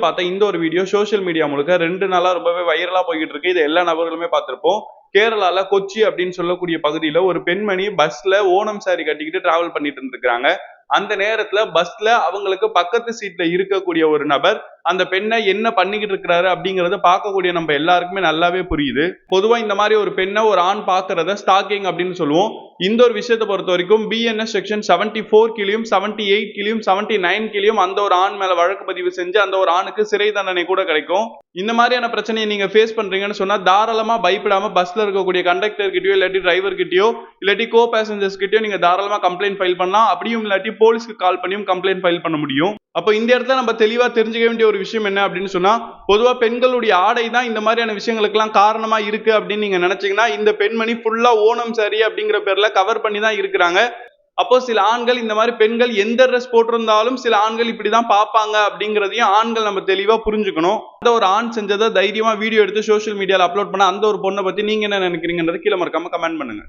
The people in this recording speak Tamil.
பார்த்த இந்த ஒரு வீடியோ சோசியல் மீடியா முழுக்க 2 நாளா ரொம்பவே வைரலா போய்கிட்டு இருக்கு. இது எல்லா நபர்களுமே பார்த்திருப்போம். கேரளால கொச்சி அப்படின்னு சொல்லக்கூடிய பகுதியில ஒரு பெண்மணி பஸ்ல ஓணம் சாரி கட்டிக்கிட்டு டிராவல் பண்ணிட்டு இருந்திருக்காங்க. அந்த நேரத்துல பஸ்ல அவங்களுக்கு பக்கத்து சீட்ல இருக்கக்கூடிய ஒரு நபர் அந்த பெண்ணை என்ன பண்ணிக்கிட்டு இருக்கிறாரு அப்படிங்கறத பார்க்கக்கூடிய நம்ம எல்லாருக்குமே நல்லாவே புரியுது. பொதுவா இந்த மாதிரி ஒரு பெண்ணை ஒரு ஆண் பார்க்கறத ஸ்டாக்கிங் அப்படின்னு சொல்லுவோம். இந்த ஒரு விஷயத்தை பொறுத்த வரைக்கும் BNS செக்ஷன் 74 கீழியும் 78 கீழியும் 79 கீழியும் அந்த ஒரு ஆண் மேல வழக்கு பதிவு செஞ்சு அந்த ஒரு ஆணுக்கு சிறை தண்டனை கூட கிடைக்கும். இந்த மாதிரியான பிரச்சனையை நீங்க ஃபேஸ் பண்றீங்கன்னு சொன்னா தாராளமா பயப்படாம பஸ்ல இருக்கக்கூடிய கண்டக்டர் கிட்டயோ இல்லாட்டி டிரைவர் கிட்டயோ இல்லாட்டி கோ பேசஞ்சர்ஸ் கிட்டயோ நீங்க தாராளமா கம்ப்ளைண்ட் ஃபைல் பண்ணலாம். அப்படியும் இல்லாட்டி போலீஸ்க்கு கால் பண்ணியும் கம்ப்ளைண்ட் ஃபைல் பண்ண முடியும். அப்போ இந்த இடத்துல நம்ம தெளிவா தெரிஞ்சுக்க வேண்டிய ஒரு விஷயம் என்ன அப்படின்னு சொன்னா, பொதுவா பெண்களுடைய ஆடை தான் இந்த மாதிரியான விஷயங்களுக்கு எல்லாம் காரணமா இருக்கு அப்படின்னு நீங்க நினைச்சீங்கன்னா, இந்த பெண்மணி ஃபுல்லா ஓணம் சாரி அப்படிங்கிற பேர்ல கவர் பண்ணி தான் இருக்கிறாங்க. அப்போ சில ஆண்கள் இந்த மாதிரி பெண்கள் எந்த ட்ரெஸ் போட்டிருந்தாலும் சில ஆண்கள் இப்படிதான் பார்ப்பாங்க அப்படிங்கறதையும் ஆண்கள் நம்ம தெளிவா புரிஞ்சுக்கணும். அந்த ஒரு ஆண் செஞ்சதை தைரியமா வீடியோ எடுத்து சோசியல் மீடியால அப்லோட் பண்ண அந்த ஒரு பொண்ணை பத்தி நீங்க என்ன நினைக்கிறீங்கன்றது கீழே மறக்காம கமெண்ட் பண்ணுங்க.